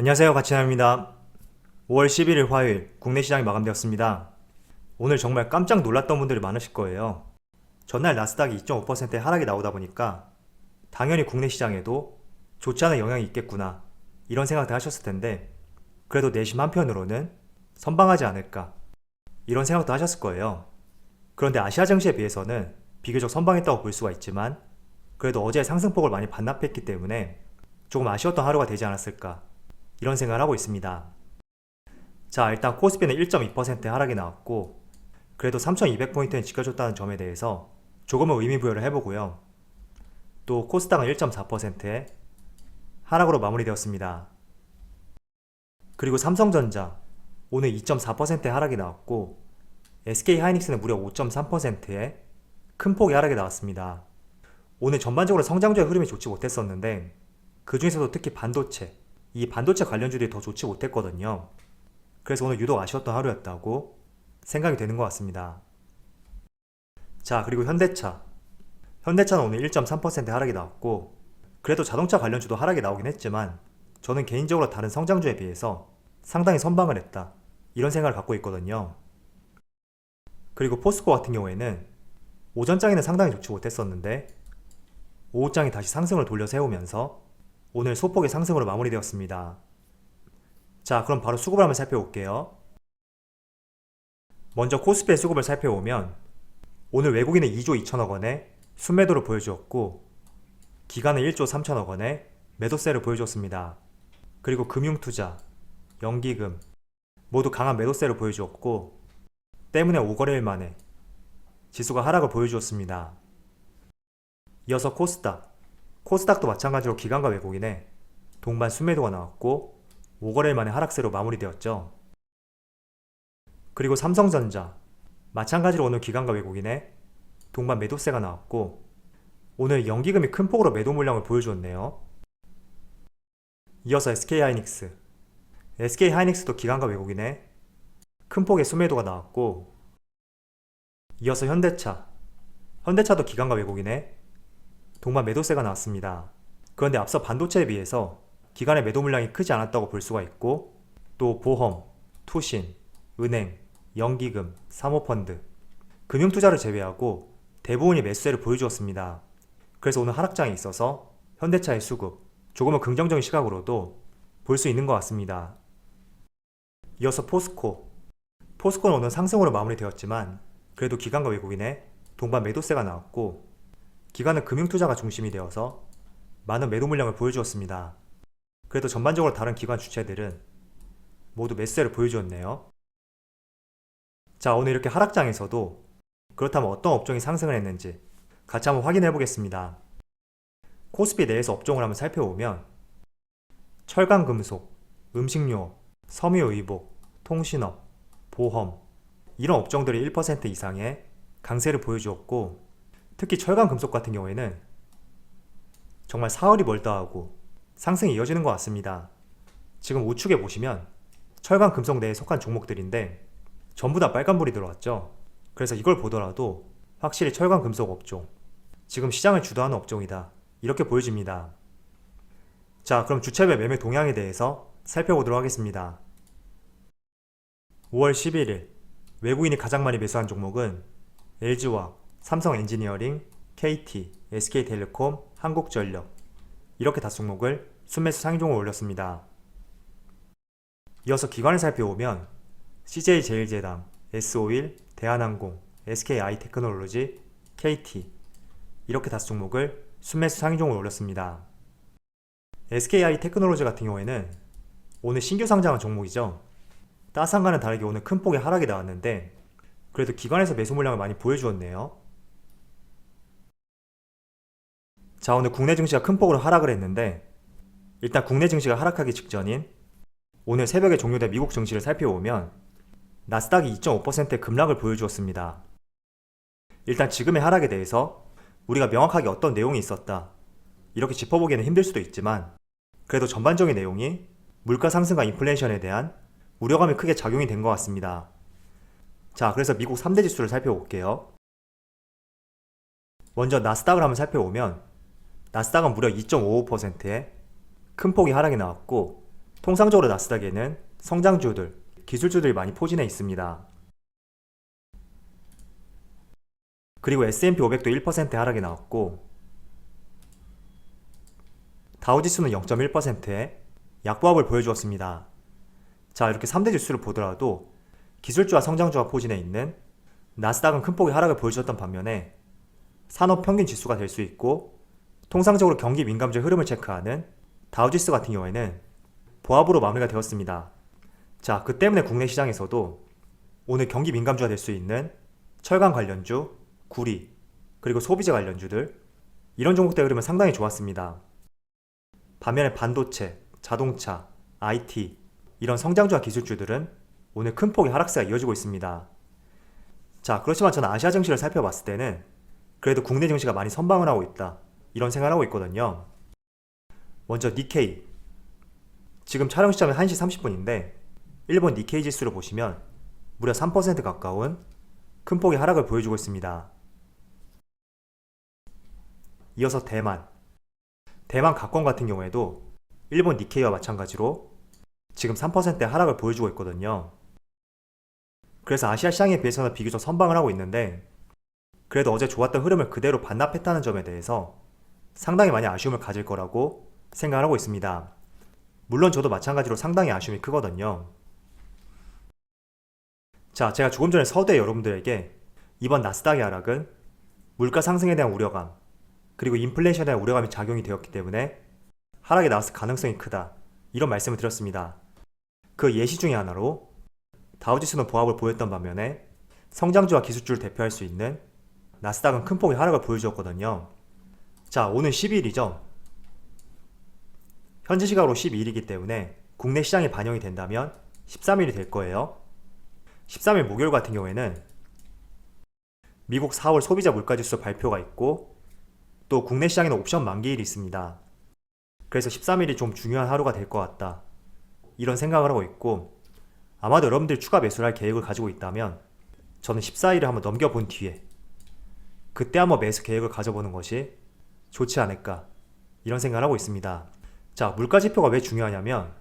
안녕하세요, 가치남입니다. 5월 11일 화요일 국내 시장이 마감되었습니다. 오늘 정말 깜짝 놀랐던 분들이 많으실 거예요. 전날 나스닥이 2.5%의 하락이 나오다 보니까 당연히 국내 시장에도 좋지 않은 영향이 있겠구나 이런 생각들 하셨을 텐데, 그래도 내심 한편으로는 선방하지 않을까 이런 생각도 하셨을 거예요. 그런데 아시아 증시에 비해서는 비교적 선방했다고 볼 수가 있지만, 그래도 어제 상승폭을 많이 반납했기 때문에 조금 아쉬웠던 하루가 되지 않았을까 이런 생각을 하고 있습니다. 자, 일단 코스피는 1.2% 하락이 나왔고, 그래도 3200포인트는 지켜줬다는 점에 대해서 조금은 의미부여를 해보고요. 또 코스닥은 1.4%의 하락으로 마무리되었습니다. 그리고 삼성전자 오늘 2.4%의 하락이 나왔고, SK하이닉스는 무려 5.3%의 큰 폭의 하락이 나왔습니다. 오늘 전반적으로 성장주의 흐름이 좋지 못했었는데, 그 중에서도 특히 이 반도체 관련주들이 더 좋지 못했거든요. 그래서 오늘 유독 아쉬웠던 하루였다고 생각이 되는 것 같습니다. 자, 그리고 현대차는 오늘 1.3% 하락이 나왔고, 그래도 자동차 관련주도 하락이 나오긴 했지만 저는 개인적으로 다른 성장주에 비해서 상당히 선방을 했다 이런 생각을 갖고 있거든요. 그리고 포스코 같은 경우에는 오전장에는 상당히 좋지 못했었는데 오후장이 다시 상승을 돌려 세우면서 오늘 소폭의 상승으로 마무리되었습니다. 자, 그럼 바로 수급을 한번 살펴볼게요. 먼저 코스피의 수급을 살펴보면 오늘 외국인은 2조 2천억 원의 순매도를 보여주었고, 기관은 1조 3천억 원의 매도세를 보여주었습니다. 그리고 금융투자, 연기금 모두 강한 매도세를 보여주었고, 때문에 5거래일 만에 지수가 하락을 보여주었습니다. 이어서 코스닥도 마찬가지로 기관과 외국인의 동반 순매도가 나왔고 5거래일 만에 하락세로 마무리되었죠. 그리고 삼성전자 마찬가지로 오늘 기관과 외국인의 동반 매도세가 나왔고, 오늘 연기금이 큰 폭으로 매도 물량을 보여주었네요. 이어서 SK하이닉스도 기관과 외국인의 큰 폭의 순매도가 나왔고, 이어서 현대차도 기관과 외국인의 동반 매도세가 나왔습니다. 그런데 앞서 반도체에 비해서 기관의 매도 물량이 크지 않았다고 볼 수가 있고, 또 보험, 투신, 은행, 연기금, 사모펀드, 금융투자를 제외하고 대부분이 매수세를 보여주었습니다. 그래서 오늘 하락장에 있어서 현대차의 수급, 조금은 긍정적인 시각으로도 볼 수 있는 것 같습니다. 이어서 포스코는 오늘 상승으로 마무리되었지만 그래도 기관과 외국인의 동반 매도세가 나왔고, 기관은 금융투자가 중심이 되어서 많은 매도 물량을 보여주었습니다. 그래도 전반적으로 다른 기관 주체들은 모두 매수세를 보여주었네요. 자, 오늘 이렇게 하락장에서도 그렇다면 어떤 업종이 상승을 했는지 같이 한번 확인해 보겠습니다. 코스피 내에서 업종을 한번 살펴보면 철강금속, 음식료업, 섬유의복, 통신업, 보험 이런 업종들이 1% 이상의 강세를 보여주었고, 특히 철강금속 같은 경우에는 정말 사흘이 멀다 하고 상승이 이어지는 것 같습니다. 지금 우측에 보시면 철강금속 내에 속한 종목들인데 전부 다 빨간불이 들어왔죠. 그래서 이걸 보더라도 확실히 철강금속 업종, 지금 시장을 주도하는 업종이다 이렇게 보여집니다. 자, 그럼 주체별 매매 동향에 대해서 살펴보도록 하겠습니다. 5월 11일 외국인이 가장 많이 매수한 종목은 LG화학, 삼성엔지니어링, KT, SK텔레콤, 한국전력 이렇게 5종목을 순매수 상위종으로 올렸습니다. 이어서 기관을 살펴보면 CJ제일제당, S오일, 대한항공, SKI테크놀로지, KT 이렇게 5종목을 순매수 상위종으로 올렸습니다. SKI테크놀로지 같은 경우에는 오늘 신규 상장한 종목이죠. 따상과는 다르게 오늘 큰 폭의 하락이 나왔는데 그래도 기관에서 매수 물량을 많이 보여주었네요. 자, 오늘 국내 증시가 큰 폭으로 하락을 했는데, 일단 국내 증시가 하락하기 직전인 오늘 새벽에 종료된 미국 증시를 살펴보면 나스닥이 2.5%의 급락을 보여주었습니다. 일단 지금의 하락에 대해서 우리가 명확하게 어떤 내용이 있었다 이렇게 짚어보기에는 힘들 수도 있지만, 그래도 전반적인 내용이 물가 상승과 인플레이션에 대한 우려감이 크게 작용이 된 것 같습니다. 자, 그래서 미국 3대 지수를 살펴볼게요. 먼저 나스닥을 한번 살펴보면 나스닥은 무려 2.55%의 큰 폭의 하락이 나왔고, 통상적으로 나스닥에는 성장주들, 기술주들이 많이 포진해 있습니다. 그리고 S&P 500도 1% 하락이 나왔고 다우지수는 0.1%의 약보합을 보여주었습니다. 자, 이렇게 3대 지수를 보더라도 기술주와 성장주가 포진해 있는 나스닥은 큰 폭의 하락을 보여주었던 반면에 산업 평균 지수가 될 수 있고 통상적으로 경기 민감주의 흐름을 체크하는 다우지수 같은 경우에는 보합으로 마무리가 되었습니다. 자, 그 때문에 국내 시장에서도 오늘 경기 민감주가 될 수 있는 철강 관련주, 구리, 그리고 소비재 관련주들 이런 종목들의 흐름은 상당히 좋았습니다. 반면에 반도체, 자동차, IT 이런 성장주와 기술주들은 오늘 큰 폭의 하락세가 이어지고 있습니다. 자, 그렇지만 저는 아시아 증시를 살펴봤을 때는 그래도 국내 증시가 많이 선방을 하고 있다 이런 생각을 하고 있거든요. 먼저 니케이, 지금 촬영 시점은 1시 30분인데 일본 니케이 지수를 보시면 무려 3% 가까운 큰 폭의 하락을 보여주고 있습니다. 이어서 대만 가권 같은 경우에도 일본 니케이와 마찬가지로 지금 3%의 하락을 보여주고 있거든요. 그래서 아시아 시장에 비해서는 비교적 선방을 하고 있는데 그래도 어제 좋았던 흐름을 그대로 반납했다는 점에 대해서 상당히 많이 아쉬움을 가질 거라고 생각을 하고 있습니다. 물론 저도 마찬가지로 상당히 아쉬움이 크거든요. 자, 제가 조금 전에 서두에 여러분들에게 이번 나스닥의 하락은 물가 상승에 대한 우려감 그리고 인플레이션에 대한 우려감이 작용이 되었기 때문에 하락이 나왔을 가능성이 크다 이런 말씀을 드렸습니다. 그 예시 중에 하나로 다우지수는 보합을 보였던 반면에 성장주와 기술주를 대표할 수 있는 나스닥은 큰 폭의 하락을 보여주었거든요. 자, 오늘 12일이죠. 현지 시각으로 12일이기 때문에 국내 시장에 반영이 된다면 13일이 될 거예요. 13일 목요일 같은 경우에는 미국 4월 소비자 물가지수 발표가 있고 또 국내 시장에는 옵션 만기일이 있습니다. 그래서 13일이 좀 중요한 하루가 될 것 같다 이런 생각을 하고 있고 아마도 여러분들이 추가 매수를 할 계획을 가지고 있다면 저는 14일을 한번 넘겨본 뒤에 그때 한번 매수 계획을 가져보는 것이 좋지 않을까 이런 생각을 하고 있습니다. 자, 물가 지표가 왜 중요하냐면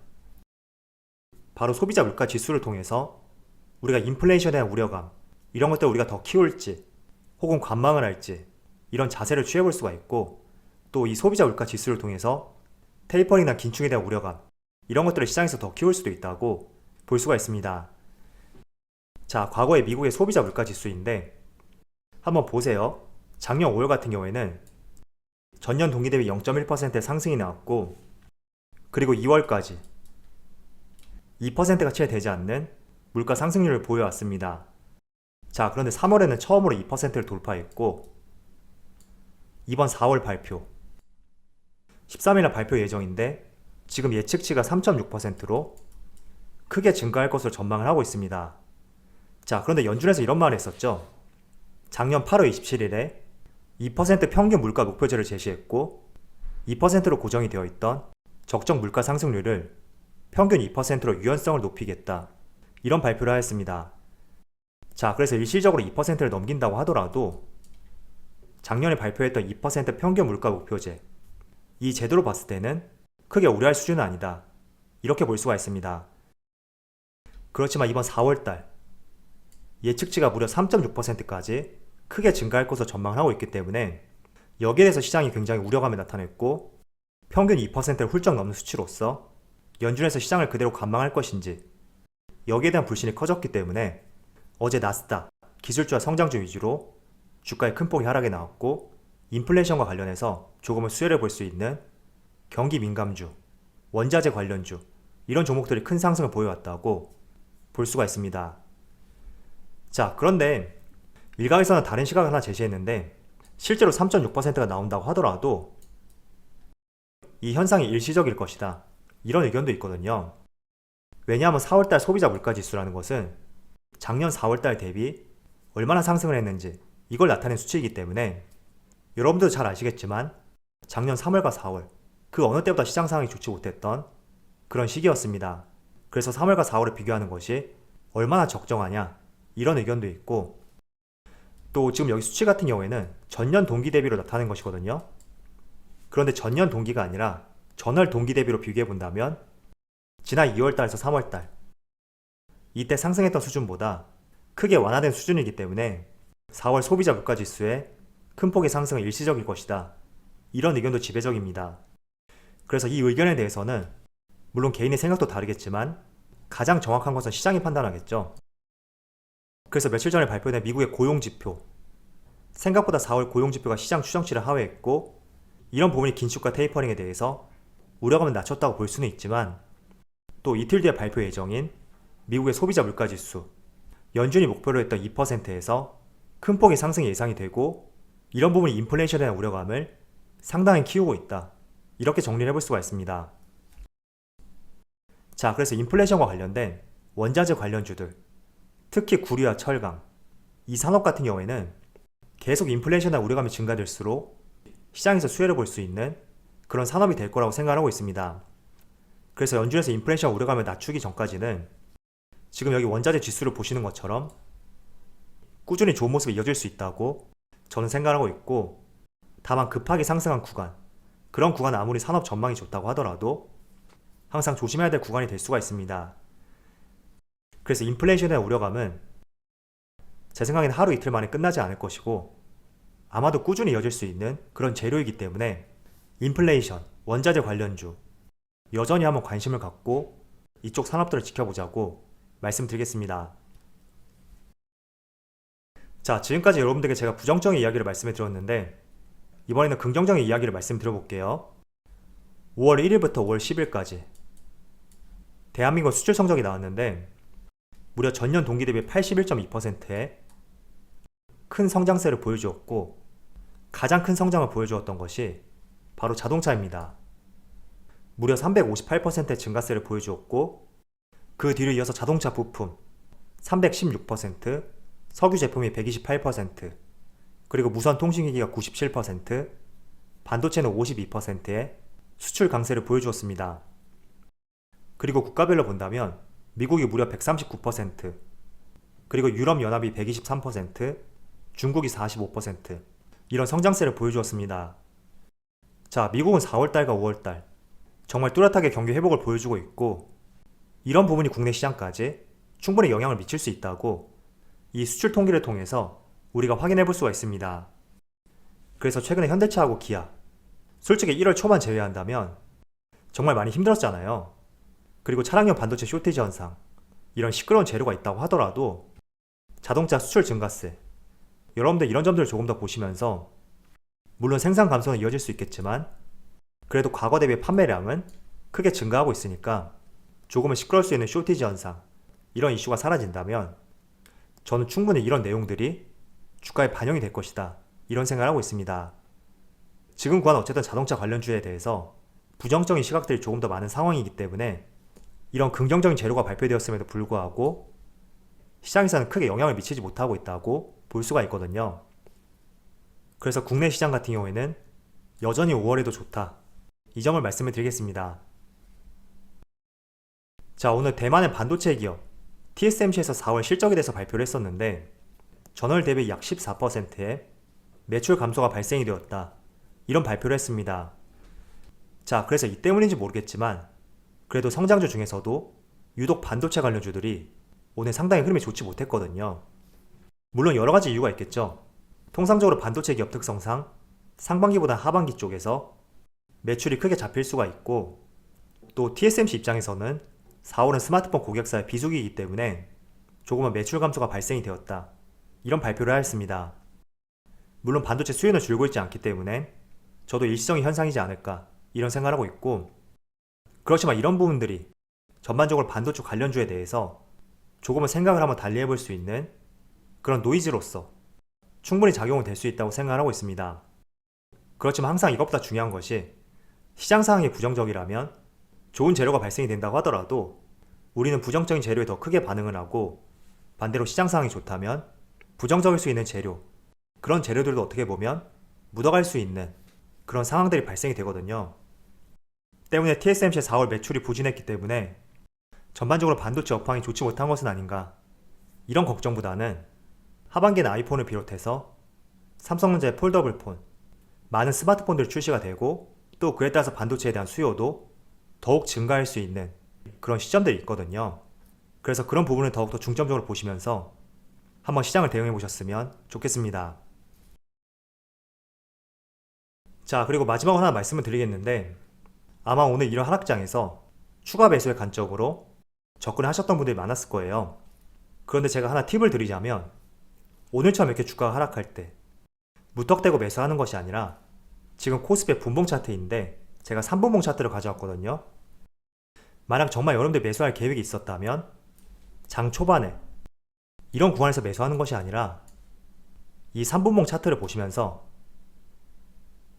바로 소비자 물가 지수를 통해서 우리가 인플레이션에 대한 우려감 이런 것들을 우리가 더 키울지 혹은 관망을 할지 이런 자세를 취해볼 수가 있고 또 이 소비자 물가 지수를 통해서 테이퍼링이나 긴축에 대한 우려감 이런 것들을 시장에서 더 키울 수도 있다고 볼 수가 있습니다. 자, 과거의 미국의 소비자 물가 지수인데 한번 보세요. 작년 5월 같은 경우에는 전년 동기 대비 0.1%의 상승이 나왔고 그리고 2월까지 2%가 채 되지 않는 물가 상승률을 보여왔습니다. 자, 그런데 3월에는 처음으로 2%를 돌파했고 이번 4월 발표 13일날 발표 예정인데 지금 예측치가 3.6%로 크게 증가할 것으로 전망을 하고 있습니다. 자, 그런데 연준에서 이런 말을 했었죠. 작년 8월 27일에 2% 평균 물가 목표제를 제시했고 2%로 고정이 되어 있던 적정 물가 상승률을 평균 2%로 유연성을 높이겠다 이런 발표를 하였습니다. 자, 그래서 일시적으로 2%를 넘긴다고 하더라도 작년에 발표했던 2% 평균 물가 목표제 이 제도로 봤을 때는 크게 우려할 수준은 아니다 이렇게 볼 수가 있습니다. 그렇지만 이번 4월달 예측치가 무려 3.6%까지 크게 증가할 것으로 전망을 하고 있기 때문에 여기에 대해서 시장이 굉장히 우려감을 나타냈고 평균 2%를 훌쩍 넘는 수치로서 연준에서 시장을 그대로 관망할 것인지 여기에 대한 불신이 커졌기 때문에 어제 나스닥, 기술주와 성장주 위주로 주가에 큰 폭의 하락이 나왔고 인플레이션과 관련해서 조금은 수혜를 볼 수 있는 경기 민감주, 원자재 관련주 이런 종목들이 큰 상승을 보여왔다고 볼 수가 있습니다. 자, 그런데 일각에서는 다른 시각을 하나 제시했는데 실제로 3.6%가 나온다고 하더라도 이 현상이 일시적일 것이다 이런 의견도 있거든요. 왜냐하면 4월달 소비자 물가지수라는 것은 작년 4월달 대비 얼마나 상승을 했는지 이걸 나타낸 수치이기 때문에 여러분들도 잘 아시겠지만 작년 3월과 4월 그 어느 때보다 시장 상황이 좋지 못했던 그런 시기였습니다. 그래서 3월과 4월을 비교하는 것이 얼마나 적정하냐 이런 의견도 있고 또 지금 여기 수치 같은 경우에는 전년 동기 대비로 나타낸 것이거든요. 그런데 전년 동기가 아니라 전월 동기 대비로 비교해 본다면 지난 2월달에서 3월달 이때 상승했던 수준보다 크게 완화된 수준이기 때문에 4월 소비자 물가지수의 큰 폭의 상승은 일시적일 것이다. 이런 의견도 지배적입니다. 그래서 이 의견에 대해서는 물론 개인의 생각도 다르겠지만 가장 정확한 것은 시장이 판단하겠죠. 그래서 며칠 전에 발표된 미국의 고용지표, 생각보다 4월 고용지표가 시장 추정치를 하회했고 이런 부분이 긴축과 테이퍼링에 대해서 우려감을 낮췄다고 볼 수는 있지만 또 이틀 뒤에 발표 예정인 미국의 소비자 물가지수, 연준이 목표로 했던 2%에서 큰 폭의 상승이 예상이 되고 이런 부분이 인플레이션에 대한 우려감을 상당히 키우고 있다. 이렇게 정리를 해볼 수가 있습니다. 자, 그래서 인플레이션과 관련된 원자재 관련주들, 특히 구리와 철강, 이 산업 같은 경우에는 계속 인플레이션의 우려감이 증가될수록 시장에서 수혜를 볼 수 있는 그런 산업이 될 거라고 생각하고 있습니다. 그래서 연준에서 인플레이션 우려감을 낮추기 전까지는 지금 여기 원자재 지수를 보시는 것처럼 꾸준히 좋은 모습이 이어질 수 있다고 저는 생각하고 있고, 다만 급하게 상승한 구간, 그런 구간은 아무리 산업 전망이 좋다고 하더라도 항상 조심해야 될 구간이 될 수가 있습니다. 그래서 인플레이션에 대한 우려감은 제 생각에는 하루 이틀 만에 끝나지 않을 것이고 아마도 꾸준히 이어질 수 있는 그런 재료이기 때문에 인플레이션, 원자재 관련주 여전히 한번 관심을 갖고 이쪽 산업들을 지켜보자고 말씀드리겠습니다. 자, 지금까지 여러분들에게 제가 부정적인 이야기를 말씀해 드렸는데 이번에는 긍정적인 이야기를 말씀드려볼게요. 5월 1일부터 5월 10일까지 대한민국 수출 성적이 나왔는데 무려 전년 동기 대비 81.2%의 큰 성장세를 보여주었고 가장 큰 성장을 보여주었던 것이 바로 자동차입니다. 무려 358%의 증가세를 보여주었고 그 뒤를 이어서 자동차 부품 316%, 석유 제품이 128%, 그리고 무선 통신기기가 97%, 반도체는 52%의 수출 강세를 보여주었습니다. 그리고 국가별로 본다면 미국이 무려 139%, 그리고 유럽연합이 123%, 중국이 45% 이런 성장세를 보여주었습니다. 자, 미국은 4월달과 5월달 정말 뚜렷하게 경기 회복을 보여주고 있고 이런 부분이 국내 시장까지 충분히 영향을 미칠 수 있다고 이 수출 통계를 통해서 우리가 확인해 볼 수가 있습니다. 그래서 최근에 현대차하고 기아, 솔직히 1월 초만 제외한다면 정말 많이 힘들었잖아요. 그리고 차량용 반도체 쇼티지 현상, 이런 시끄러운 재료가 있다고 하더라도 자동차 수출 증가세, 여러분들 이런 점들을 조금 더 보시면서 물론 생산 감소는 이어질 수 있겠지만 그래도 과거 대비 판매량은 크게 증가하고 있으니까 조금은 시끄러울 수 있는 쇼티지 현상, 이런 이슈가 사라진다면 저는 충분히 이런 내용들이 주가에 반영이 될 것이다, 이런 생각을 하고 있습니다. 지금 구간 어쨌든 자동차 관련주에 대해서 부정적인 시각들이 조금 더 많은 상황이기 때문에 이런 긍정적인 재료가 발표되었음에도 불구하고 시장에서는 크게 영향을 미치지 못하고 있다고 볼 수가 있거든요. 그래서 국내 시장 같은 경우에는 여전히 5월에도 좋다, 이 점을 말씀을 드리겠습니다. 자, 오늘 대만의 반도체 기업 TSMC에서 4월 실적에 대해서 발표를 했었는데 전월 대비 약 14%의 매출 감소가 발생이 되었다, 이런 발표를 했습니다. 자, 그래서 이 때문인지 모르겠지만 그래도 성장주 중에서도 유독 반도체 관련주들이 오늘 상당히 흐름이 좋지 못했거든요. 물론 여러가지 이유가 있겠죠. 통상적으로 반도체 기업 특성상 상반기보다 하반기 쪽에서 매출이 크게 잡힐 수가 있고 또 TSMC 입장에서는 4월은 스마트폰 고객사의 비수기이기 때문에 조금은 매출 감소가 발생이 되었다, 이런 발표를 하였습니다. 물론 반도체 수요는 줄고 있지 않기 때문에 저도 일시적인 현상이지 않을까, 이런 생각을 하고 있고, 그렇지만 이런 부분들이 전반적으로 반도체 관련주에 대해서 조금은 생각을 한번 달리 해볼 수 있는 그런 노이즈로서 충분히 작용이 될 수 있다고 생각을 하고 있습니다. 그렇지만 항상 이것보다 중요한 것이 시장 상황이 부정적이라면 좋은 재료가 발생이 된다고 하더라도 우리는 부정적인 재료에 더 크게 반응을 하고 반대로 시장 상황이 좋다면 부정적일 수 있는 재료, 그런 재료들도 어떻게 보면 묻어갈 수 있는 그런 상황들이 발생이 되거든요. 때문에 TSMC의 4월 매출이 부진했기 때문에 전반적으로 반도체 업황이 좋지 못한 것은 아닌가, 이런 걱정보다는 하반기에는 아이폰을 비롯해서 삼성전자의 폴더블 폰, 많은 스마트폰들이 출시가 되고 또 그에 따라서 반도체에 대한 수요도 더욱 증가할 수 있는 그런 시점들이 있거든요. 그래서 그런 부분을 더욱더 중점적으로 보시면서 한번 시장을 대응해 보셨으면 좋겠습니다. 자, 그리고 마지막으로 하나 말씀을 드리겠는데, 아마 오늘 이런 하락장에서 추가 매수의 관점으로 접근을 하셨던 분들이 많았을 거예요. 그런데 제가 하나 팁을 드리자면, 오늘처럼 이렇게 주가가 하락할 때 무턱대고 매수하는 것이 아니라, 지금 코스피의 분봉 차트인데 제가 3분봉 차트를 가져왔거든요. 만약 정말 여러분들 매수할 계획이 있었다면 장 초반에 이런 구간에서 매수하는 것이 아니라 이 3분봉 차트를 보시면서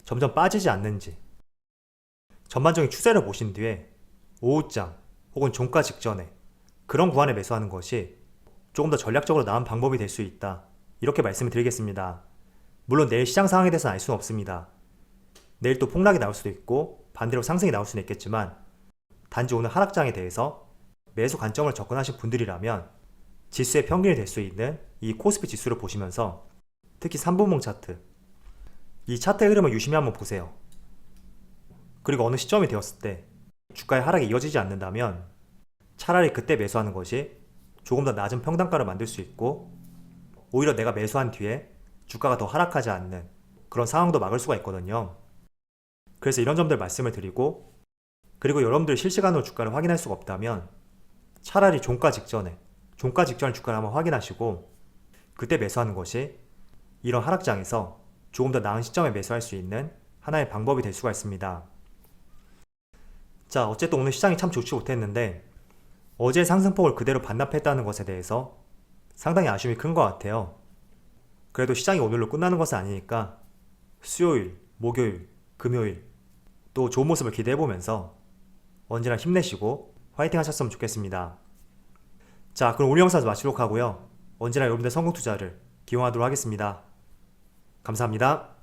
점점 빠지지 않는지 전반적인 추세를 보신 뒤에 오후장 혹은 종가 직전에 그런 구간에 매수하는 것이 조금 더 전략적으로 나은 방법이 될 수 있다, 이렇게 말씀을 드리겠습니다. 물론 내일 시장 상황에 대해서는 알 수는 없습니다. 내일 또 폭락이 나올 수도 있고 반대로 상승이 나올 수는 있겠지만, 단지 오늘 하락장에 대해서 매수 관점을 접근하신 분들이라면 지수의 평균이 될 수 있는 이 코스피 지수를 보시면서 특히 3분봉 차트, 이 차트의 흐름을 유심히 한번 보세요. 그리고 어느 시점이 되었을 때 주가의 하락이 이어지지 않는다면 차라리 그때 매수하는 것이 조금 더 낮은 평단가를 만들 수 있고, 오히려 내가 매수한 뒤에 주가가 더 하락하지 않는 그런 상황도 막을 수가 있거든요. 그래서 이런 점들 말씀을 드리고, 그리고 여러분들이 실시간으로 주가를 확인할 수가 없다면 차라리 종가 직전에 주가를 한번 확인하시고 그때 매수하는 것이 이런 하락장에서 조금 더 나은 시점에 매수할 수 있는 하나의 방법이 될 수가 있습니다. 자, 어쨌든 오늘 시장이 참 좋지 못했는데 어제 상승폭을 그대로 반납했다는 것에 대해서 상당히 아쉬움이 큰 것 같아요. 그래도 시장이 오늘로 끝나는 것은 아니니까 수요일, 목요일, 금요일 또 좋은 모습을 기대해보면서 언제나 힘내시고 화이팅 하셨으면 좋겠습니다. 자, 그럼 오늘 영상 마치도록 하고요. 언제나 여러분들 성공 투자를 기원하도록 하겠습니다. 감사합니다.